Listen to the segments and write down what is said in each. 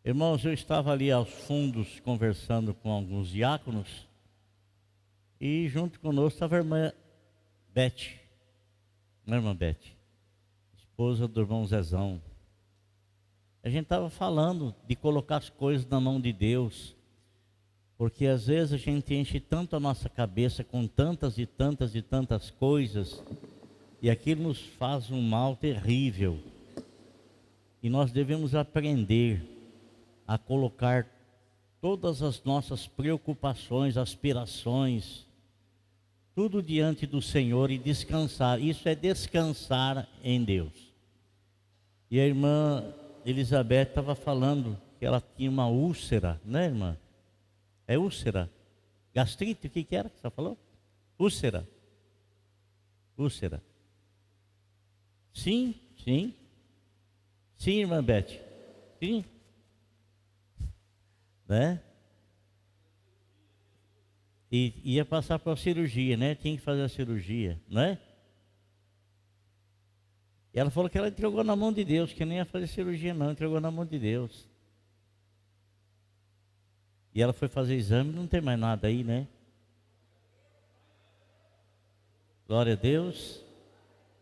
Irmãos, eu estava ali aos fundos conversando com alguns diáconos e junto conosco estava a irmã Beth, não é, irmã Beth? Esposa do irmão Zezão. A gente estava falando de colocar as coisas na mão de Deus, porque às vezes a gente enche tanto a nossa cabeça com tantas e tantas e tantas coisas, e aquilo nos faz um mal terrível. E nós devemos aprender a colocar todas as nossas preocupações, aspirações, tudo diante do Senhor e descansar. Isso é descansar em Deus. E a irmã Elizabeth estava falando que ela tinha uma úlcera, né, irmã? É úlcera? Gastrite? O que era que você falou? Úlcera. Úlcera. Sim, sim. Sim, irmã Beth. Sim. Né? E ia passar para a cirurgia, né? Tinha que fazer a cirurgia, né? E ela falou que ela entregou na mão de Deus, que nem ia fazer cirurgia não, entregou na mão de Deus. E ela foi fazer exame, não tem mais nada aí, né? Glória a Deus.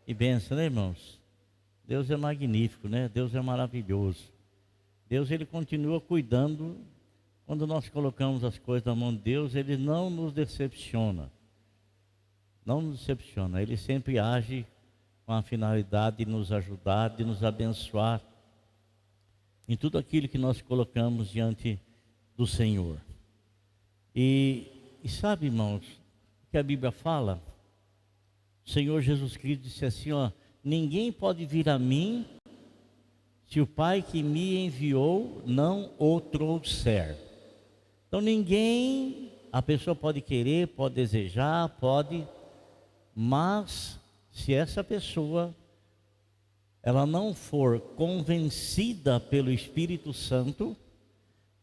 E bênção, né, irmãos? Deus é magnífico, né? Deus é maravilhoso. Deus, Ele continua cuidando. Quando nós colocamos as coisas na mão de Deus, Ele não nos decepciona. Não nos decepciona. Ele sempre age com a finalidade de nos ajudar, de nos abençoar em tudo aquilo que nós colocamos diante do Senhor. E sabe, irmãos, o que a Bíblia fala? O Senhor Jesus Cristo disse assim, ó: ninguém pode vir a mim se o Pai que me enviou não o trouxer. Então ninguém, a pessoa pode querer, pode desejar, pode, mas se essa pessoa ela não for convencida pelo Espírito Santo,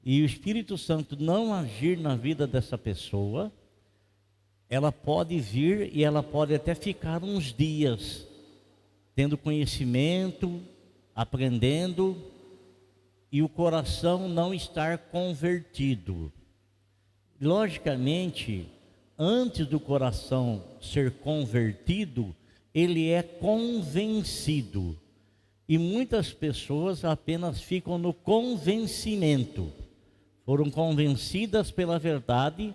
e o Espírito Santo não agir na vida dessa pessoa, ela pode vir e ela pode até ficar uns dias tendo conhecimento, aprendendo, e o coração não estar convertido. Logicamente, antes do coração ser convertido, ele é convencido. E muitas pessoas apenas ficam no convencimento. Foram convencidas pela verdade,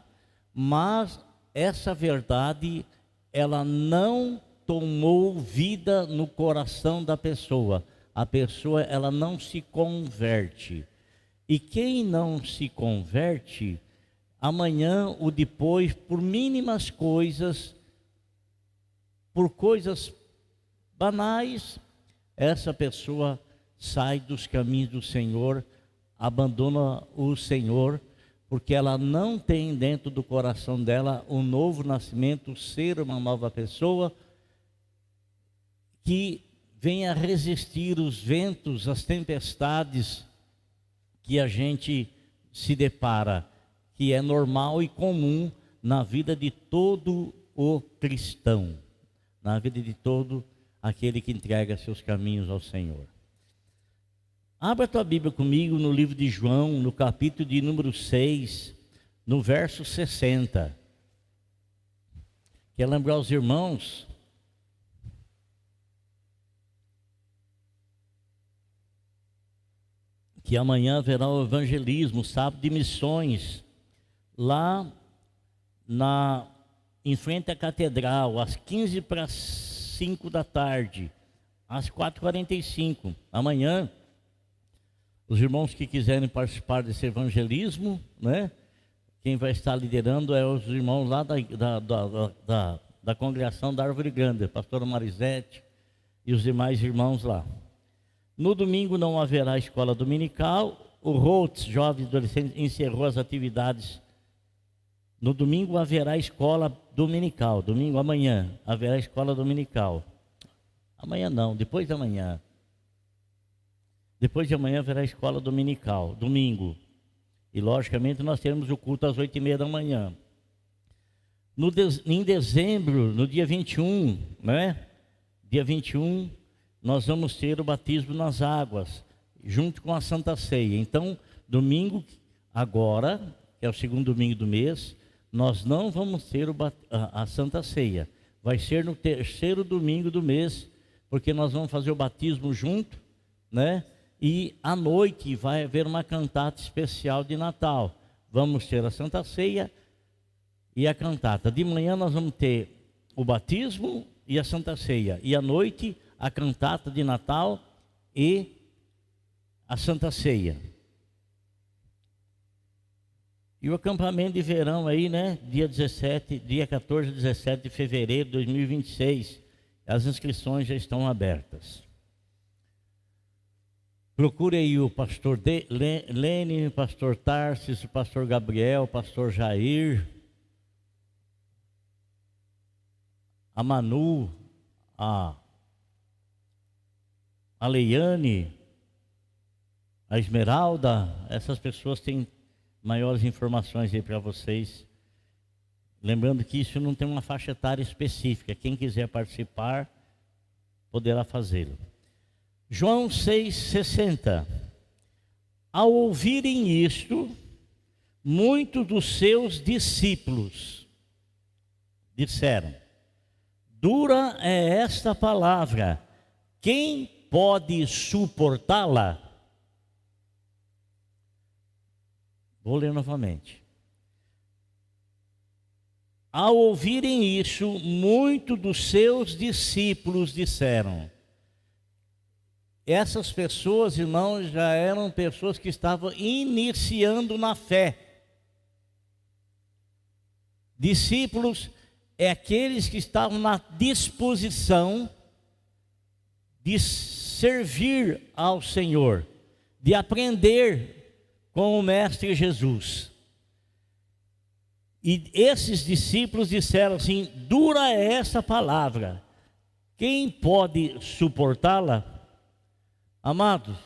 mas essa verdade, ela não tomou vida no coração da pessoa. A pessoa, ela não se converte. E quem não se converte, amanhã ou depois, por mínimas coisas, por coisas banais, essa pessoa sai dos caminhos do Senhor, abandona o Senhor, porque ela não tem dentro do coração dela um novo nascimento, ser uma nova pessoa, que venha resistir os ventos, as tempestades que a gente se depara, que é normal e comum na vida de todo o cristão, na vida de todo aquele que entrega seus caminhos ao Senhor. Abra a tua Bíblia comigo no livro de João, no capítulo de número 6, no verso 60. Quero lembrar aos irmãos que amanhã haverá o evangelismo, sábado de missões, lá em frente à catedral, às 15:05 da tarde, às 4:45. Amanhã, os irmãos que quiserem participar desse evangelismo, né? Quem vai estar liderando é os irmãos lá da congregação da Árvore Grande, a pastora Marisete e os demais irmãos lá. No domingo não haverá escola dominical. O Rhodes, jovens e adolescentes, encerrou as atividades. No domingo haverá escola dominical. Domingo, amanhã, haverá escola dominical. Amanhã não, depois de amanhã. Depois de amanhã haverá escola dominical, domingo. E logicamente nós teremos o culto às 8:30 da manhã. Em dezembro, no dia 21, né? Dia 21, nós vamos ter o batismo nas águas, junto com a Santa Ceia. Então, domingo, agora, que é o segundo domingo do mês, nós não vamos ter a Santa Ceia. Vai ser no terceiro domingo do mês, porque nós vamos fazer o batismo junto, né? E à noite vai haver uma cantata especial de Natal. Vamos ter a Santa Ceia e a cantata. De manhã nós vamos ter o batismo e a Santa Ceia. E à noite a cantata de Natal e a Santa Ceia. E o acampamento de verão aí, né? Dia 14 e 17 de fevereiro de 2026. As inscrições já estão abertas. Procure aí o pastor Lene, o pastor Tarsis, o pastor Gabriel, o pastor Jair, a Manu, a Leiane, a Esmeralda. Essas pessoas têm maiores informações aí para vocês. Lembrando que isso não tem uma faixa etária específica. Quem quiser participar, poderá fazê-lo. João 6,60. Ao ouvirem isto, muitos dos seus discípulos disseram: dura é esta palavra, quem pode suportá-la? Vou ler novamente. Ao ouvirem isso, muitos dos seus discípulos disseram. Essas pessoas, irmãos, já eram pessoas que estavam iniciando na fé. Discípulos é aqueles que estavam na disposição de servir ao Senhor, de aprender com o Mestre Jesus. E esses discípulos disseram assim: dura é essa palavra, quem pode suportá-la? Amados,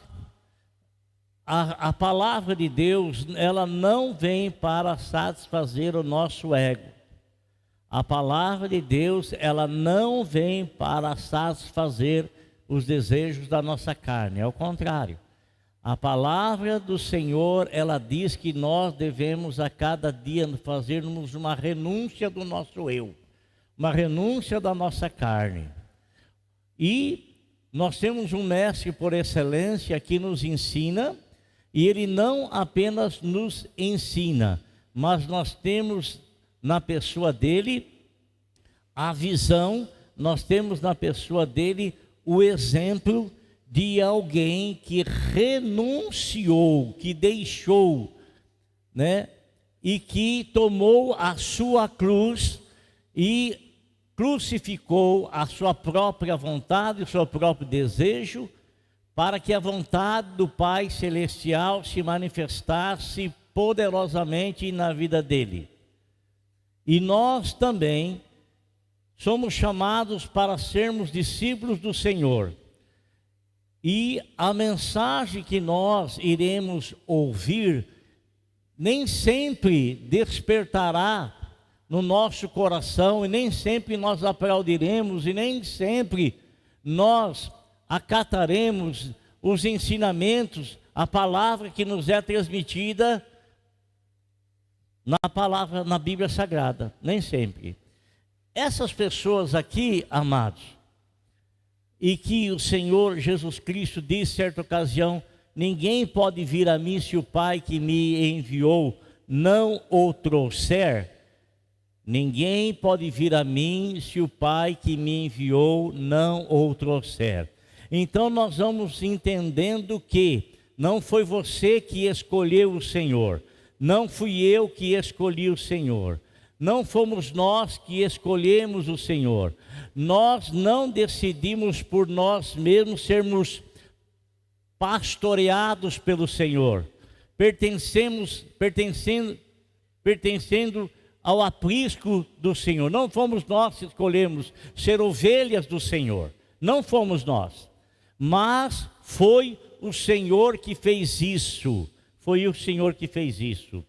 a palavra de Deus, ela não vem para satisfazer o nosso ego. A palavra de Deus, ela não vem para satisfazer os desejos da nossa carne, ao contrário. A palavra do Senhor, ela diz que nós devemos a cada dia fazermos uma renúncia do nosso eu, uma renúncia da nossa carne. E nós temos um mestre por excelência que nos ensina, e ele não apenas nos ensina, mas nós temos na pessoa dele a visão, nós temos na pessoa dele o exemplo de alguém que renunciou, que deixou, né? E que tomou a sua cruz e crucificou a sua própria vontade, o seu próprio desejo, para que a vontade do Pai Celestial se manifestasse poderosamente na vida dele. E nós também somos chamados para sermos discípulos do Senhor. E a mensagem que nós iremos ouvir nem sempre despertará no nosso coração, e nem sempre nós aplaudiremos, e nem sempre nós acataremos os ensinamentos, a palavra que nos é transmitida na Bíblia Sagrada, nem sempre. Essas pessoas aqui, amados, e que o Senhor Jesus Cristo disse certa ocasião: ninguém pode vir a mim se o Pai que me enviou não o trouxer. Ninguém pode vir a mim se o Pai que me enviou não o trouxer. Então nós vamos entendendo que não foi você que escolheu o Senhor, não fui eu que escolhi o Senhor, não fomos nós que escolhemos o Senhor. Nós não decidimos por nós mesmos sermos pastoreados pelo Senhor, pertencendo ao aprisco do Senhor. Não fomos nós que escolhemos ser ovelhas do Senhor, não fomos nós, mas foi o Senhor que fez isso, foi o Senhor que fez isso.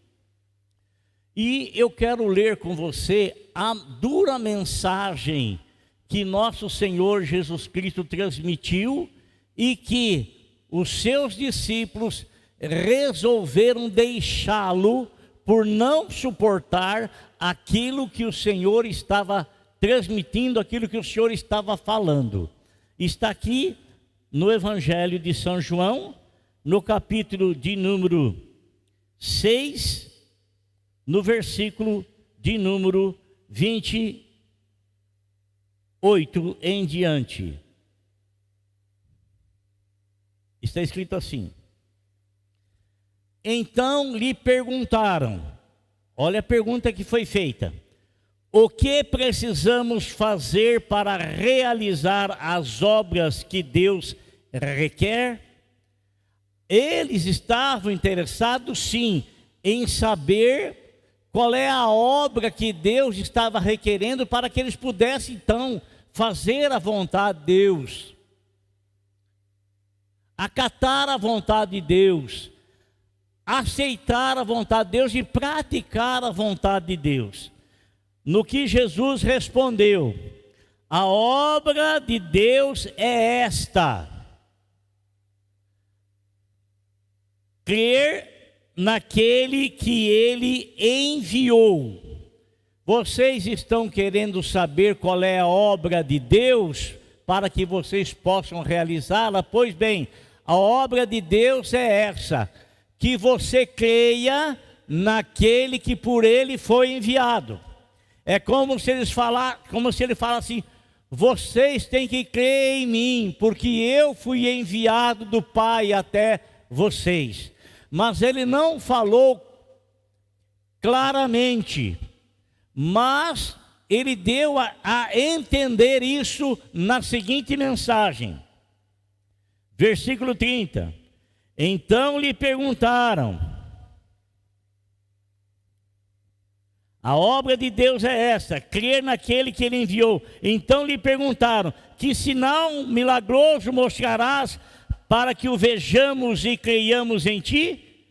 E eu quero ler com você a dura mensagem que nosso Senhor Jesus Cristo transmitiu e que os seus discípulos resolveram deixá-lo por não suportar aquilo que o Senhor estava transmitindo, aquilo que o Senhor estava falando. Está aqui no Evangelho de São João, no capítulo de número 6, no versículo de número 28 em diante. Está escrito assim: então lhe perguntaram, olha a pergunta que foi feita: o que precisamos fazer para realizar as obras que Deus requer? Eles estavam interessados, sim, em saber qual é a obra que Deus estava requerendo para que eles pudessem, então, fazer a vontade de Deus, acatar a vontade de Deus, aceitar a vontade de Deus e praticar a vontade de Deus. No que Jesus respondeu: a obra de Deus é esta: crer naquele que Ele enviou. Vocês estão querendo saber qual é a obra de Deus para que vocês possam realizá-la? Pois bem, a obra de Deus é essa: que você creia naquele que por Ele foi enviado. É como se ele falasse assim: vocês têm que crer em mim, porque eu fui enviado do Pai até vocês. Mas ele não falou claramente, mas ele deu a entender isso na seguinte mensagem. Versículo 30. Então lhe perguntaram: a obra de Deus é essa, crer naquele que Ele enviou. Então lhe perguntaram: que sinal milagroso mostrarás para que o vejamos e creiamos em ti?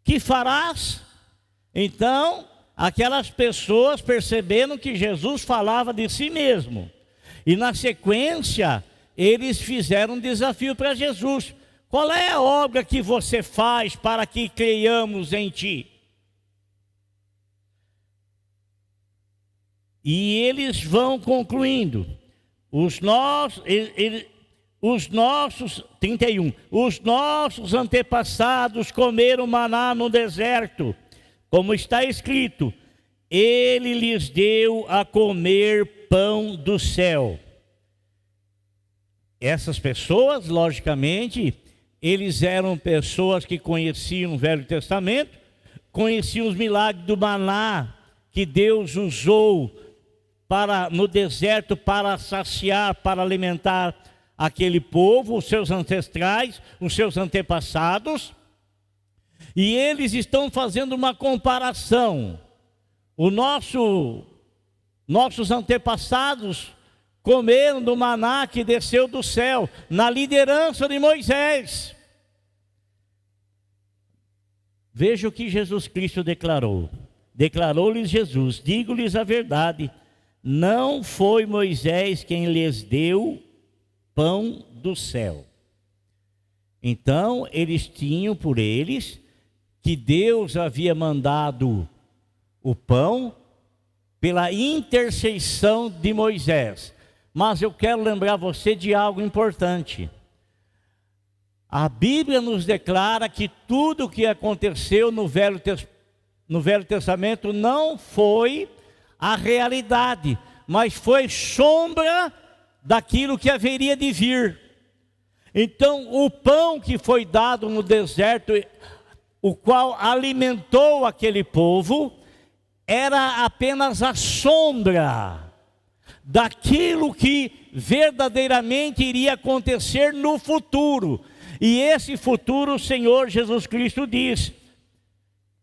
Que farás? Então, aquelas pessoas perceberam que Jesus falava de si mesmo. E na sequência, eles fizeram um desafio para Jesus: qual é a obra que você faz para que creiamos em ti? E eles vão concluindo: os nossos 31, os nossos antepassados comeram maná no deserto, como está escrito: Ele lhes deu a comer pão do céu. Essas pessoas, logicamente, eles eram pessoas que conheciam o Velho Testamento, conheciam os milagres do maná que Deus usou no deserto para saciar, para alimentar aquele povo, os seus ancestrais, os seus antepassados. E eles estão fazendo uma comparação. Nossos antepassados comeram do maná que desceu do céu, na liderança de Moisés. Veja o que Jesus Cristo declarou. Declarou-lhes Jesus: digo-lhes a verdade, não foi Moisés quem lhes deu pão do céu. Então, eles tinham por eles que Deus havia mandado o pão pela intercessão de Moisés. Mas eu quero lembrar você de algo importante. A Bíblia nos declara que tudo o que aconteceu no Velho Testamento não foi a realidade, mas foi sombra daquilo que haveria de vir. Então, o pão que foi dado no deserto, o qual alimentou aquele povo, era apenas a sombra daquilo que verdadeiramente iria acontecer no futuro. E esse futuro o Senhor Jesus Cristo diz: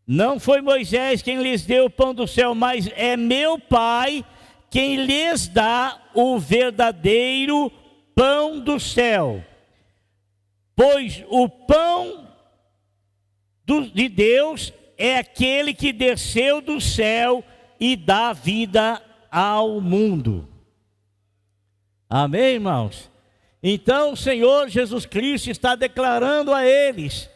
não foi Moisés quem lhes deu o pão do céu, mas é meu Pai quem lhes dá o verdadeiro pão do céu. Pois o pão de Deus é aquele que desceu do céu e dá vida ao mundo. Amém, irmãos? Então o Senhor Jesus Cristo está declarando a eles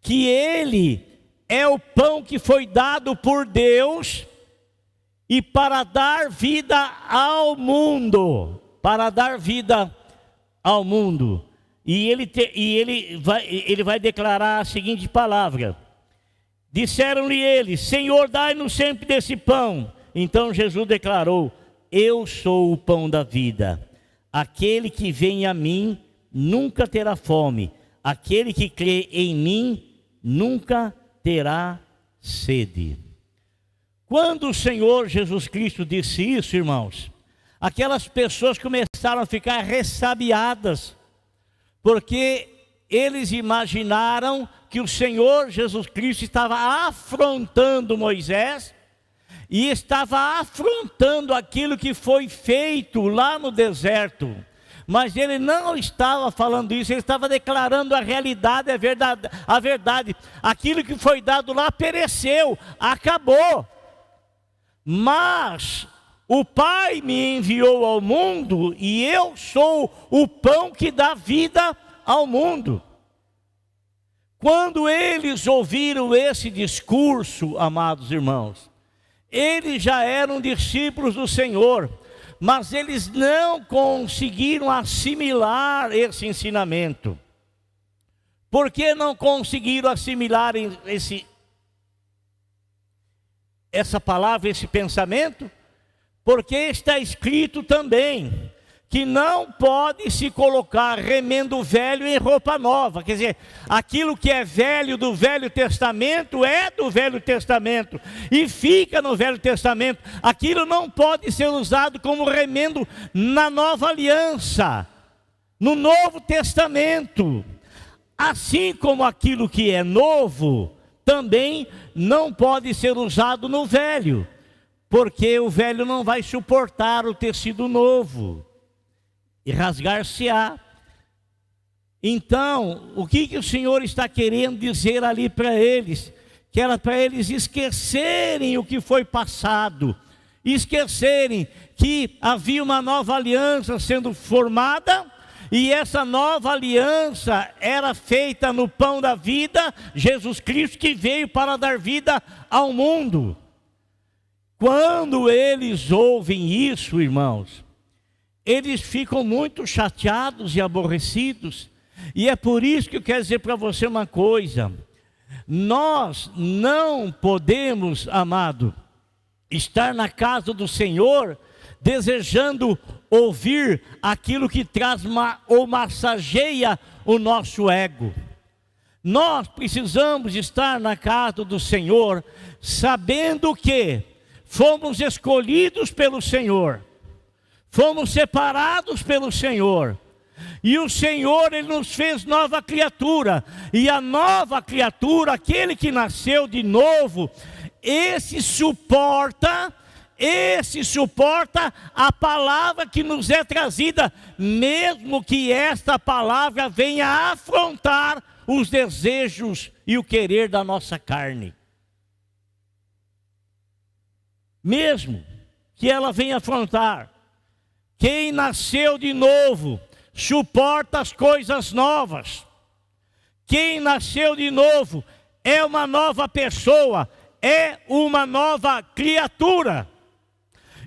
que Ele é o pão que foi dado por Deus e para dar vida ao mundo. Para dar vida ao mundo. E ele vai declarar a seguinte palavra. Disseram-lhe eles: Senhor, dai-nos sempre desse pão. Então Jesus declarou: eu sou o pão da vida. Aquele que vem a mim nunca terá fome. Aquele que crê em mim nunca terá sede. Quando o Senhor Jesus Cristo disse isso, irmãos, aquelas pessoas começaram a ficar ressabiadas, porque eles imaginaram que o Senhor Jesus Cristo estava afrontando Moisés e estava afrontando aquilo que foi feito lá no deserto. Mas ele não estava falando isso, ele estava declarando a realidade, a verdade. Aquilo que foi dado lá pereceu, acabou. Mas o Pai me enviou ao mundo e eu sou o pão que dá vida ao mundo. Quando eles ouviram esse discurso, amados irmãos, eles já eram discípulos do Senhor, mas eles não conseguiram assimilar esse ensinamento. Por que não conseguiram assimilar essa palavra, esse pensamento? Porque está escrito também que não pode se colocar remendo velho em roupa nova. Quer dizer, aquilo que é velho do Velho Testamento é do Velho Testamento e fica no Velho Testamento. Aquilo não pode ser usado como remendo na nova aliança, no Novo Testamento. Assim como aquilo que é novo também não pode ser usado no velho, porque o velho não vai suportar o tecido novo e rasgar-se-á. Então, o que o Senhor está querendo dizer ali para eles? Que era para eles esquecerem o que foi passado, esquecerem que havia uma nova aliança sendo formada, e essa nova aliança era feita no pão da vida, Jesus Cristo, que veio para dar vida ao mundo. Quando eles ouvem isso, irmãos, eles ficam muito chateados e aborrecidos. E é por isso que eu quero dizer para você uma coisa. Nós não podemos, amado, estar na casa do Senhor desejando ouvir aquilo que traz ou massageia o nosso ego. Nós precisamos estar na casa do Senhor sabendo que fomos escolhidos pelo Senhor, fomos separados pelo Senhor, e o Senhor, Ele nos fez nova criatura, e a nova criatura, aquele que nasceu de novo, esse suporta a palavra que nos é trazida, mesmo que esta palavra venha afrontar os desejos e o querer da nossa carne. Mesmo que ela venha afrontar, quem nasceu de novo suporta as coisas novas. Quem nasceu de novo é uma nova pessoa, é uma nova criatura.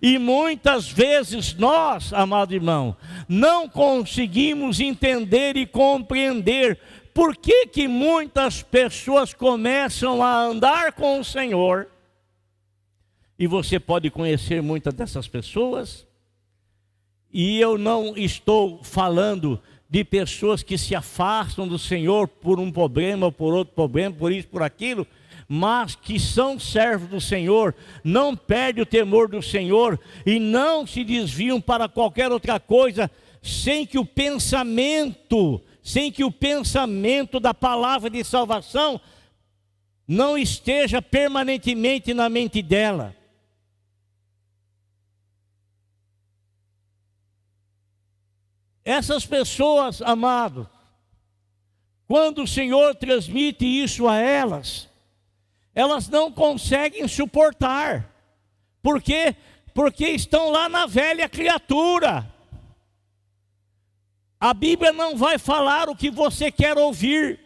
E muitas vezes nós, amado irmão, não conseguimos entender e compreender por que muitas pessoas começam a andar com o Senhor. E você pode conhecer muitas dessas pessoas. E eu não estou falando de pessoas que se afastam do Senhor por um problema ou por outro problema, por isso, por aquilo, mas que são servos do Senhor, não perdem o temor do Senhor e não se desviam para qualquer outra coisa, sem que o pensamento da palavra de salvação não esteja permanentemente na mente dela. Essas pessoas, amados, quando o Senhor transmite isso a elas, elas não conseguem suportar. Por quê? Porque estão lá na velha criatura. A Bíblia não vai falar o que você quer ouvir.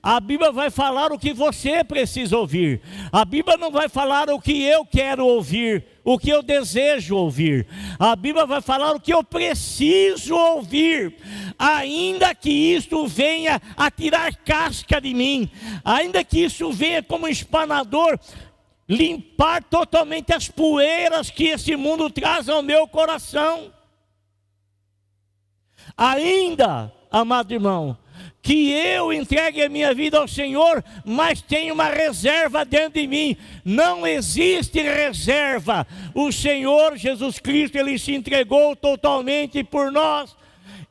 A Bíblia vai falar o que você precisa ouvir. A Bíblia não vai falar o que eu quero ouvir, o que eu desejo ouvir. A Bíblia vai falar o que eu preciso ouvir. Ainda que isso venha a tirar casca de mim, ainda que isso venha como um espanador, limpar totalmente as poeiras que esse mundo traz ao meu coração. Ainda, amado irmão, que eu entregue a minha vida ao Senhor, mas tenho uma reserva dentro de mim. Não existe reserva. O Senhor Jesus Cristo, Ele se entregou totalmente por nós.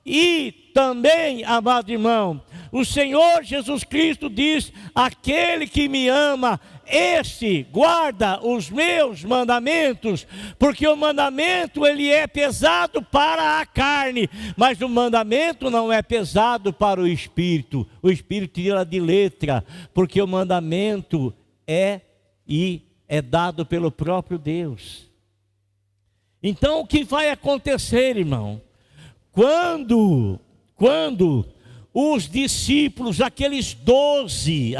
E também, amado irmão, o Senhor Jesus Cristo diz: aquele que me ama, esse guarda os meus mandamentos, porque o mandamento ele é pesado para a carne, mas o mandamento não é pesado para o espírito. O espírito tira de letra, porque o mandamento é dado pelo próprio Deus. Então o que vai acontecer, irmão? Quando os discípulos, aqueles 12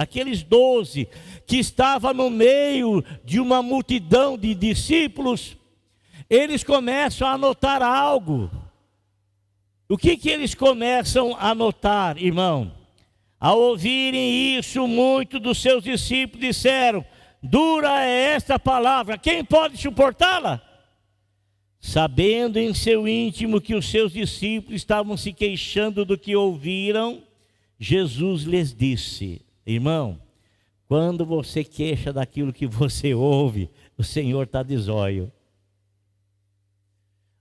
que estavam no meio de uma multidão de discípulos, eles começam a notar algo. O que eles começam a notar, irmão? Ao ouvirem isso, muitos dos seus discípulos disseram: dura é esta palavra, quem pode suportá-la? Sabendo em seu íntimo que os seus discípulos estavam se queixando do que ouviram, Jesus lhes disse: irmão, quando você queixa daquilo que você ouve, o Senhor está de zóio.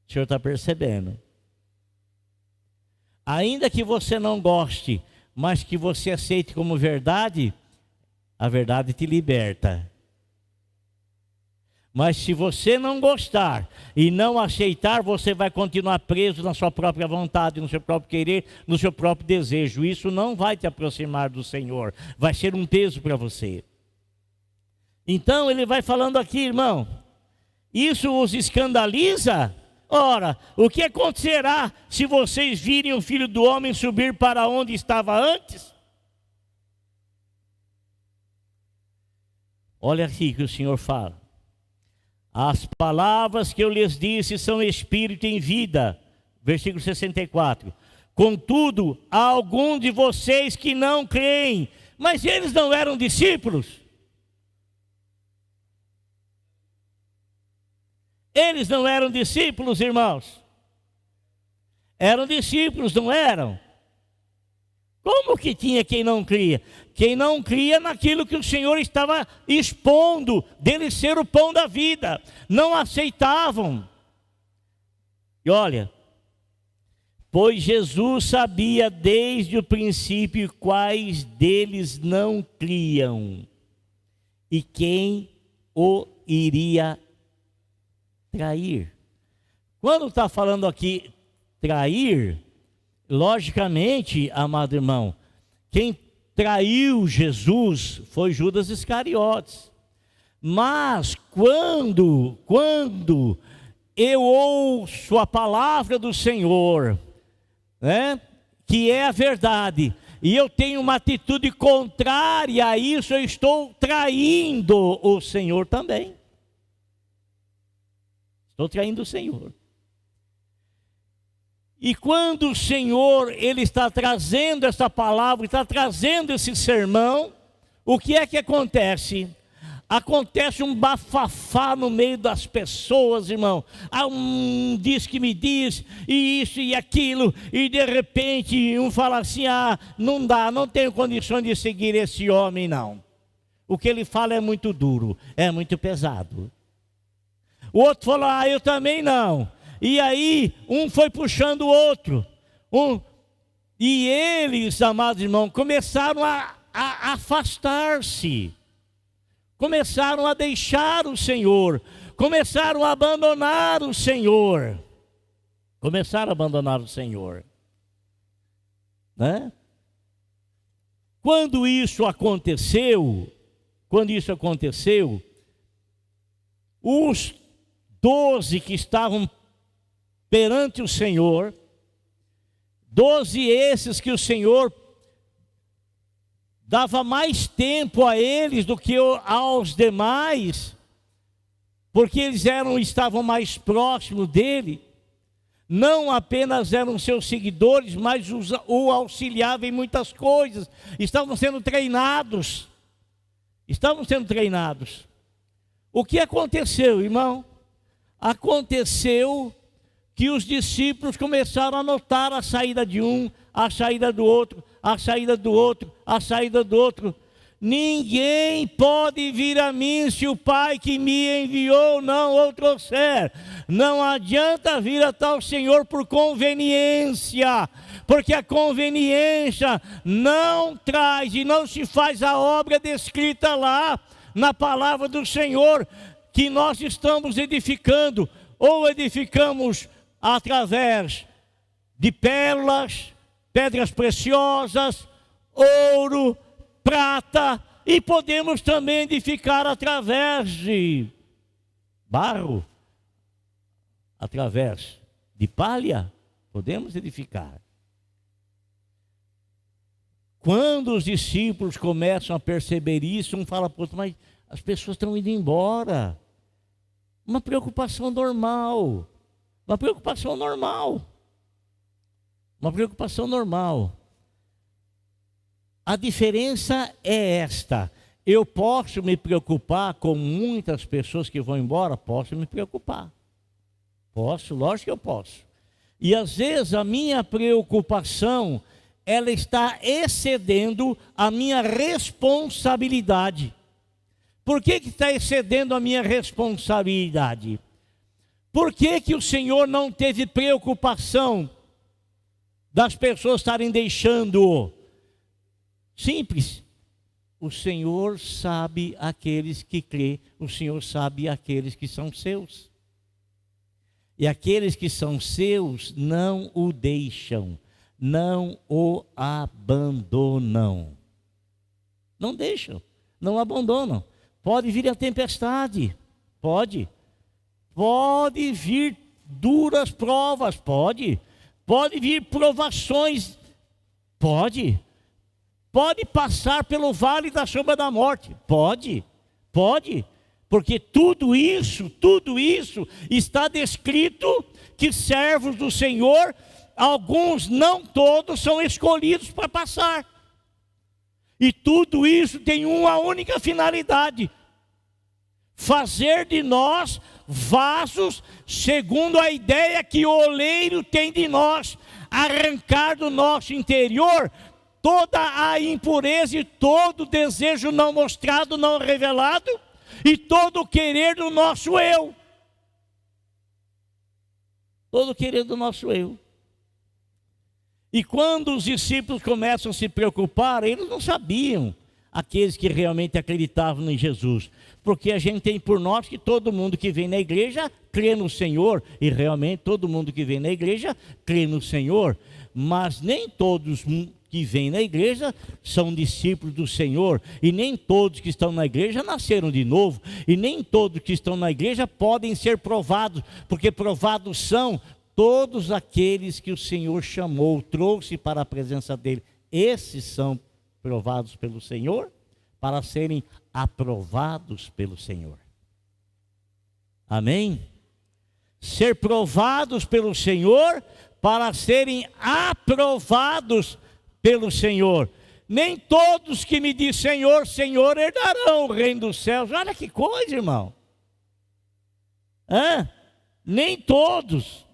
O Senhor está percebendo. Ainda que você não goste, mas que você aceite como verdade, a verdade te liberta. Mas se você não gostar e não aceitar, você vai continuar preso na sua própria vontade, no seu próprio querer, no seu próprio desejo. Isso não vai te aproximar do Senhor, vai ser um peso para você. Então ele vai falando aqui, irmão, isso os escandaliza? Ora, o que acontecerá se vocês virem o Filho do Homem subir para onde estava antes? Olha aqui que o Senhor fala: as palavras que eu lhes disse são espírito e vida. Versículo 64. Contudo, há alguns de vocês que não creem. Mas eles não eram discípulos? Eles não eram discípulos, irmãos? Eram discípulos, não eram? Como que tinha quem não cria? Quem não cria naquilo que o Senhor estava expondo, dele ser o pão da vida. Não aceitavam. E olha, pois Jesus sabia desde o princípio quais deles não criam e quem o iria trair. Quando está falando aqui trair, logicamente, amado irmão, quem traiu Jesus foi Judas Iscariotes. Mas quando eu ouço a palavra do Senhor, né, que é a verdade, e eu tenho uma atitude contrária a isso, eu estou traindo o Senhor também. Estou traindo o Senhor. E quando o Senhor, Ele está trazendo essa palavra, está trazendo esse sermão, o que é que acontece? Acontece um bafafá no meio das pessoas, irmão. Diz que me diz, e isso e aquilo, e de repente um fala assim: não dá, não tenho condições de seguir esse homem, não. O que ele fala é muito duro, é muito pesado. O outro falou: eu também não. E aí, um foi puxando o outro. E eles, amados irmãos, começaram a afastar-se. Começaram a deixar o Senhor. Começaram a abandonar o Senhor. Começaram a abandonar o Senhor. Né? Quando isso aconteceu, os 12 que estavam perante o Senhor, 12 esses que o Senhor dava mais tempo a eles do que aos demais, porque eles estavam mais próximos dele. Não apenas eram seus seguidores, mas o auxiliavam em muitas coisas. Estavam sendo treinados. Estavam sendo treinados. O que aconteceu, irmão? Aconteceu que os discípulos começaram a notar a saída de um, a saída do outro, a saída do outro, a saída do outro. Ninguém pode vir a mim se o Pai que me enviou não o trouxer. Não adianta vir a tal Senhor por conveniência, porque a conveniência não traz e não se faz a obra descrita lá na palavra do Senhor, que nós estamos edificando, ou edificamos através de pérolas, pedras preciosas, ouro, prata, e podemos também edificar através de barro, através de palha, podemos edificar. Quando os discípulos começam a perceber isso, um fala para o outro, mas as pessoas estão indo embora. Uma preocupação normal, uma preocupação normal, uma preocupação normal. A diferença é esta: eu posso me preocupar com muitas pessoas que vão embora? Posso me preocupar. Posso, lógico que eu posso. E às vezes a minha preocupação, ela está excedendo a minha responsabilidade. Por que está excedendo a minha responsabilidade? Por que o Senhor não teve preocupação das pessoas estarem deixando-o? Simples. O Senhor sabe aqueles que crê, o Senhor sabe aqueles que são seus. E aqueles que são seus não o deixam, não o abandonam. Não deixam, não abandonam. Pode vir a tempestade, pode. Pode vir duras provas, pode. Pode vir provações, pode. Pode passar pelo vale da sombra da morte, pode. Porque tudo isso está descrito que servos do Senhor, alguns, não todos, são escolhidos para passar. E tudo isso tem uma única finalidade: fazer de nós vasos segundo a ideia que o oleiro tem de nós, arrancar do nosso interior toda a impureza e todo o desejo não mostrado, não revelado, e todo o querer do nosso eu. Todo o querer do nosso eu. E quando os discípulos começam a se preocupar, eles não sabiam, aqueles que realmente acreditavam em Jesus. Porque a gente tem por nós que todo mundo que vem na igreja crê no Senhor, e realmente todo mundo que vem na igreja crê no Senhor, mas nem todos que vêm na igreja são discípulos do Senhor, e nem todos que estão na igreja nasceram de novo, e nem todos que estão na igreja podem ser provados, porque provados são todos aqueles que o Senhor chamou, trouxe para a presença dele. Esses são provados pelo Senhor para serem aprovados pelo Senhor. Amém? Ser provados pelo Senhor para serem aprovados pelo Senhor. Nem todos que me dizem Senhor, Senhor, herdarão o reino dos céus. Olha que coisa, irmão. Nem todos.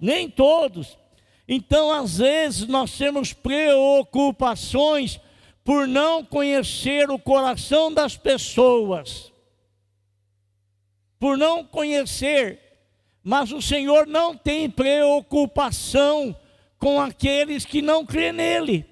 Então, às vezes, nós temos preocupações por não conhecer o coração das pessoas. Por não conhecer. Mas o Senhor não tem preocupação com aqueles que não crêem nele,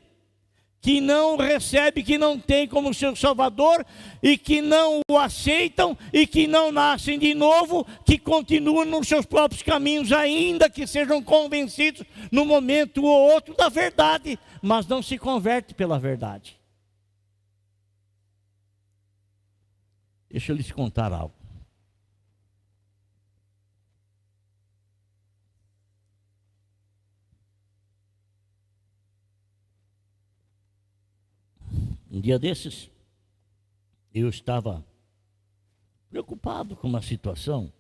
que não recebem, que não tem como seu Salvador, e que não o aceitam, e que não nascem de novo, que continuam nos seus próprios caminhos, ainda que sejam convencidos no momento ou outro da verdade, mas não se converte pela verdade. Deixa eu lhes contar algo. Um dia desses, eu estava preocupado com uma situação,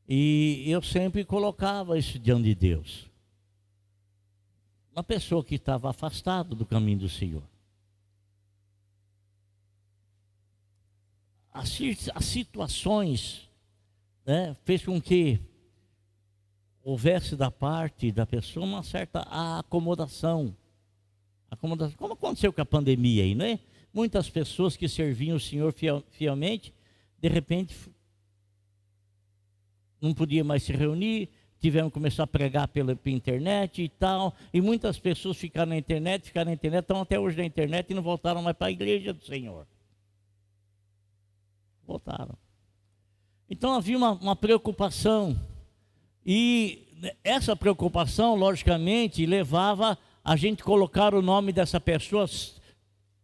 e eu sempre colocava isso diante de Deus. Uma pessoa que estava afastada do caminho do Senhor. As situações, né, fez com que houvesse da parte da pessoa uma certa acomodação. Como aconteceu com a pandemia aí, né? Muitas pessoas que serviam o Senhor fielmente, de repente não podia mais se reunir, tiveram que começar a pregar pela internet e tal, e muitas pessoas ficaram na internet, estão até hoje na internet e não voltaram mais para a igreja do Senhor. Voltaram. Então havia uma preocupação, e essa preocupação, logicamente, levava a gente colocar o nome dessa pessoa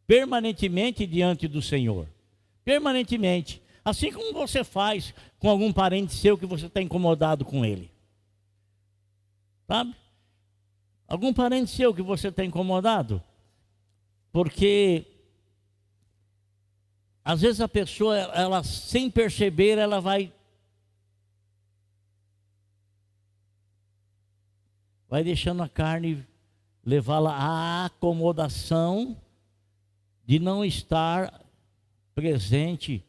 permanentemente diante do Senhor. Permanentemente. Assim como você faz com algum parente seu que você está incomodado com ele. Sabe? Algum parente seu que você está incomodado? Porque às vezes a pessoa, ela sem perceber, ela vai deixando a carne levá-la à acomodação de não estar presente,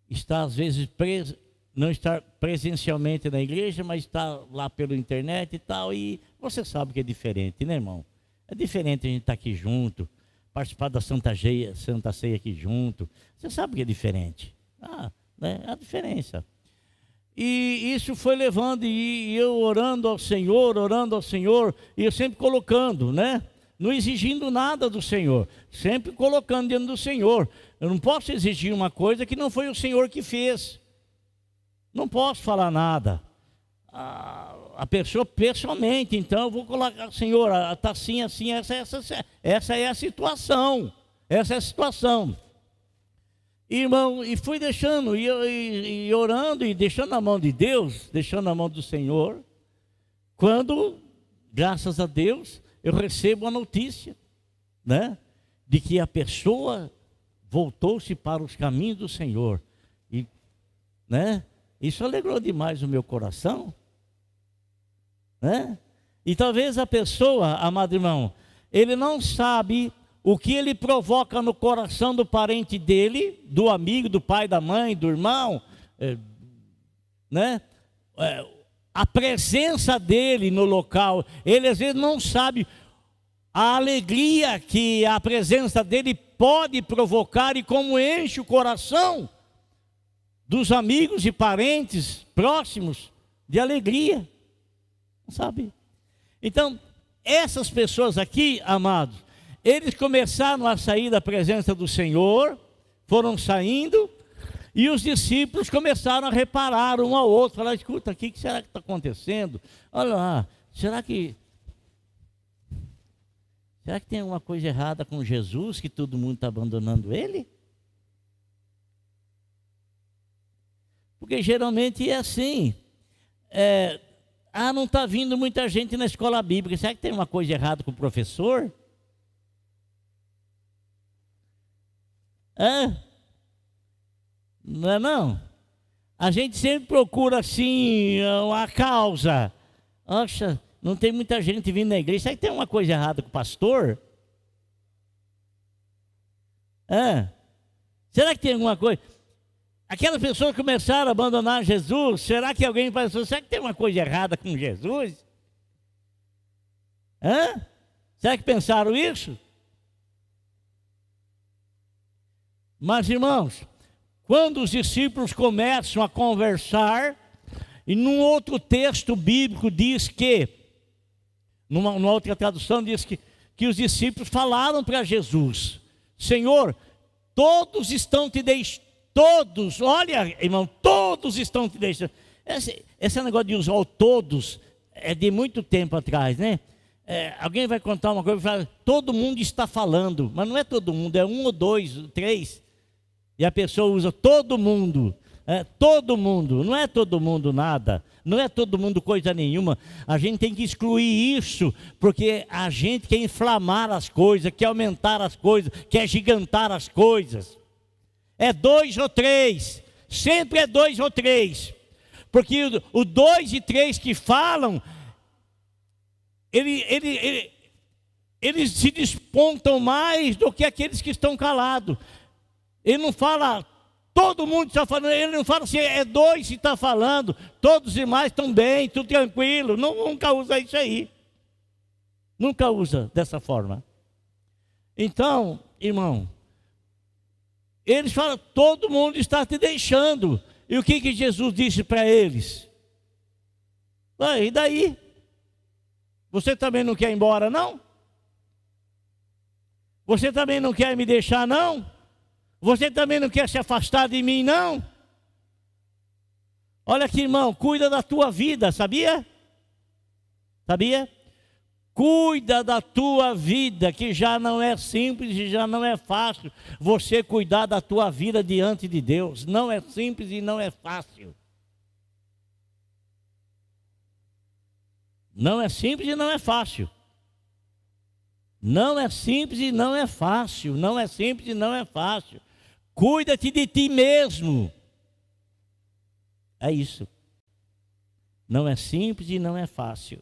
estar às vezes não estar presencialmente na igreja, mas estar lá pela internet e tal, e você sabe que é diferente, né, irmão? É diferente a gente estar aqui junto, participar da Santa Ceia aqui junto, você sabe que é diferente, né? É a diferença. E isso foi levando, e eu orando ao Senhor, e eu sempre colocando, né? Não exigindo nada do Senhor, sempre colocando diante do Senhor. Eu não posso exigir uma coisa que não foi o Senhor que fez. Não posso falar nada. A pessoa pessoalmente, então eu vou colocar, Senhor, está assim, essa é a situação. Essa é a situação. Irmão, e fui deixando, e orando, e deixando na mão de Deus, deixando na mão do Senhor, quando, graças a Deus, eu recebo a notícia, né, de que a pessoa voltou-se para os caminhos do Senhor, e, né, isso alegrou demais o meu coração, né, e talvez a pessoa, amado irmão, ele não sabe o que ele provoca no coração do parente dele, do amigo, do pai, da mãe, do irmão, né? A presença dele no local, ele às vezes não sabe a alegria que a presença dele pode provocar e como enche o coração dos amigos e parentes próximos de alegria, sabe? Então, essas pessoas aqui, amados, eles começaram a sair da presença do Senhor, foram saindo, e os discípulos começaram a reparar um ao outro, falar, escuta, o que será que está acontecendo? Olha lá, será que tem alguma coisa errada com Jesus, que todo mundo está abandonando ele? Porque geralmente é assim, não está vindo muita gente na escola bíblica, será que tem uma coisa errada com o professor? Não é não? A gente sempre procura assim uma causa. Nossa, não tem muita gente vindo na igreja. Será que tem uma coisa errada com o pastor? Será que tem alguma coisa? Aquelas pessoas começaram a abandonar Jesus. Será que alguém pensou, será que tem uma coisa errada com Jesus? Será que pensaram isso? Mas, irmãos, quando os discípulos começam a conversar, e num outro texto bíblico diz que, numa outra tradução diz que os discípulos falaram para Jesus, Senhor, todos estão te deixando, olha, irmão, todos estão te deixando. Esse negócio de usar o todos é de muito tempo atrás, né? Alguém vai contar uma coisa e fala, todo mundo está falando, mas não é todo mundo, é um ou dois, três. E a pessoa usa todo mundo. todo mundo, não é todo mundo nada, não é todo mundo coisa nenhuma. A gente tem que excluir isso, porque a gente quer inflamar as coisas, quer aumentar as coisas, quer gigantar as coisas. É 2 ou 3, sempre é 2 ou 3, porque o 2 e 3 que falam, eles se despontam mais do que aqueles que estão calados. Ele não fala, todo mundo está falando, ele não fala se é 2 que está falando, todos os demais estão bem, tudo tranquilo. Nunca usa isso aí. Nunca usa dessa forma. Então, irmão, eles falam, todo mundo está te deixando. E o que Jesus disse para eles? E daí? Você também não quer ir embora, não? Você também não quer me deixar, não? Você também não quer se afastar de mim, não? Olha aqui, irmão, cuida da tua vida, sabia? Sabia? Cuida da tua vida, que já não é simples e já não é fácil você cuidar da tua vida diante de Deus. Não é simples e não é fácil. Não é simples e não é fácil. Não é simples e não é fácil. Não é simples e não é fácil. Cuida-te de ti mesmo. É isso. Não é simples e não é fácil.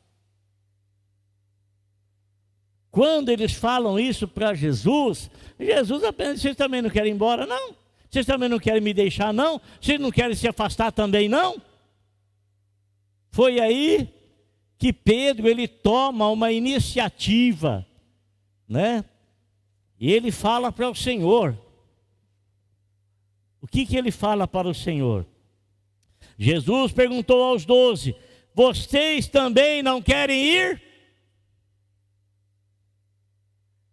Quando eles falam isso para Jesus, Jesus apenas, vocês também não querem ir embora, não? Vocês também não querem me deixar, não? Vocês não querem se afastar também, não? Foi aí que Pedro, ele toma uma iniciativa, né? E ele fala para o Senhor. O que ele fala para o Senhor? Jesus perguntou aos 12, vocês também não querem ir?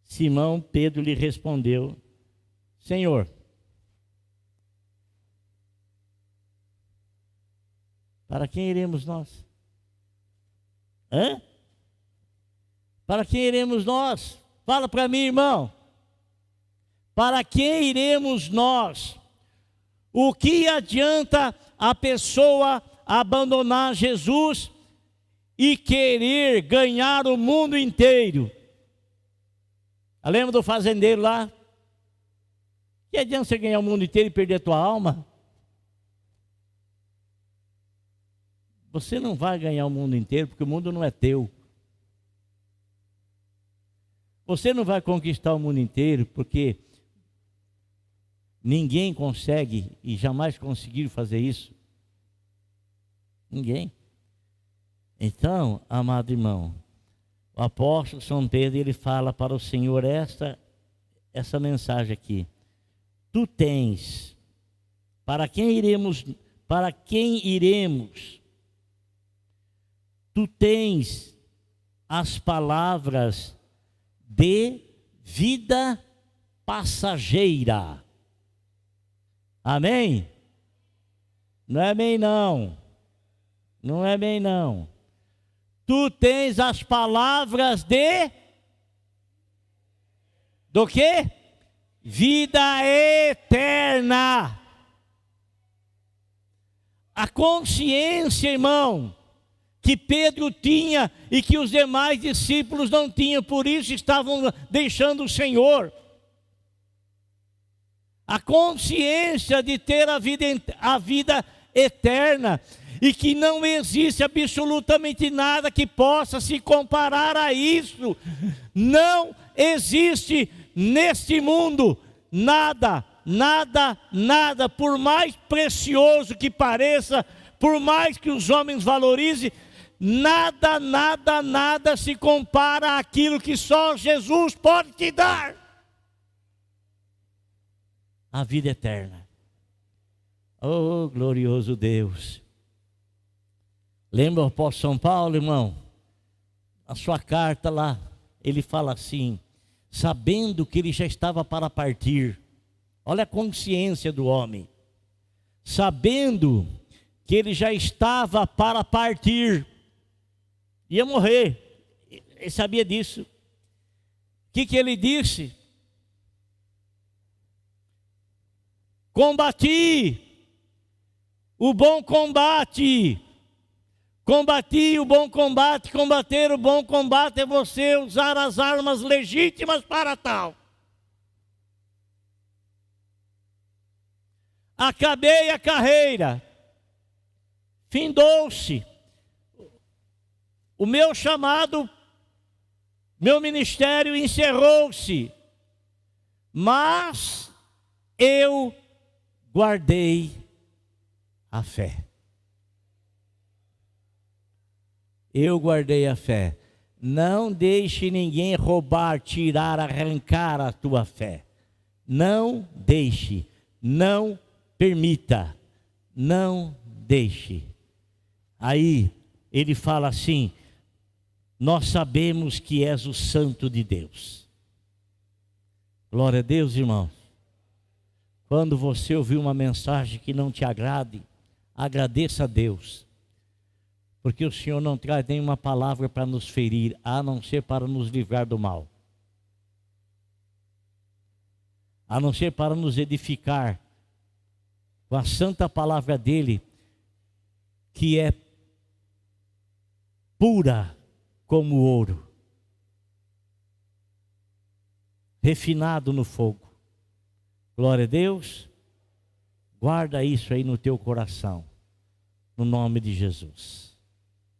Simão Pedro lhe respondeu, Senhor, para quem iremos nós? Para quem iremos nós? Fala para mim, irmão. Para quem iremos nós? O que adianta a pessoa abandonar Jesus e querer ganhar o mundo inteiro? Lembra do fazendeiro lá? Que adianta você ganhar o mundo inteiro e perder a tua alma? Você não vai ganhar o mundo inteiro, porque o mundo não é teu. Você não vai conquistar o mundo inteiro, porque ninguém consegue e jamais conseguiu fazer isso. Ninguém. Então, amado irmão, o apóstolo São Pedro, ele fala para o Senhor essa mensagem aqui. Tu tens, para quem iremos? Tu tens as palavras de vida passageira. Amém? Não é bem não. Não é bem não. Tu tens as palavras do quê? Vida eterna. A consciência, irmão, que Pedro tinha e que os demais discípulos não tinham, por isso estavam deixando o Senhor. A consciência de ter a vida eterna e que não existe absolutamente nada que possa se comparar a isso. Não existe neste mundo nada, por mais precioso que pareça, por mais que os homens valorizem, nada se compara àquilo que só Jesus pode te dar. A vida eterna. Oh, glorioso Deus. Lembra o apóstolo São Paulo, irmão? A sua carta lá, ele fala assim, sabendo que ele já estava para partir. Olha a consciência do homem. Sabendo que ele já estava para partir. Ia morrer. Ele sabia disso. O que ele disse? Combati o bom combate. Combati o bom combate. Combater o bom combate é você usar as armas legítimas para tal. Acabei a carreira. Findou-se o meu chamado, meu ministério encerrou-se, mas eu guardei a fé. Eu guardei a fé. Não deixe ninguém roubar, tirar, arrancar a tua fé. Não deixe, não permita, não deixe. Aí ele fala assim: nós sabemos que és o Santo de Deus. Glória a Deus, irmãos. Quando você ouvir uma mensagem que não te agrade, agradeça a Deus. Porque o Senhor não traz nenhuma palavra para nos ferir, a não ser para nos livrar do mal. A não ser para nos edificar com a santa palavra dele, que é pura como ouro, refinado no fogo. Glória a Deus. Guarda isso aí no teu coração, no nome de Jesus.